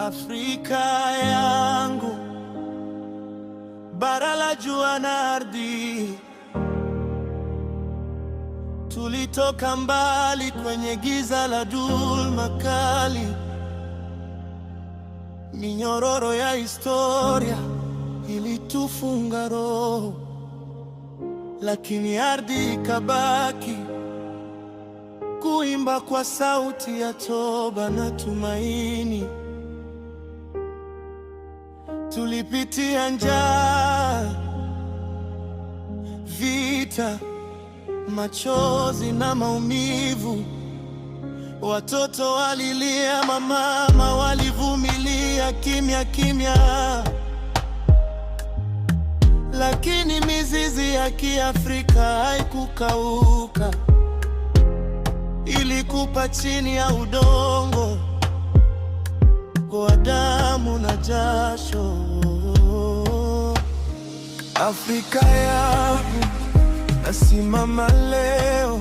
Afrika yangu, bara la jua na ardhi. Tulitoka mbali kwenye giza la dhuluma kali. Minyororo ya historia ilitufunga roho, lakini ardhi ikabaki kuimba kwa sauti ya toba na tumaini. Tulipitia njaa, vita, machozi na maumivu. Watoto walilia, mama walivumilia kimya kimya, lakini mizizi ya Kiafrika haikukauka. Ilikupa chini ya udongo kwa damu na jasho. Afrika yangu, nasimama leo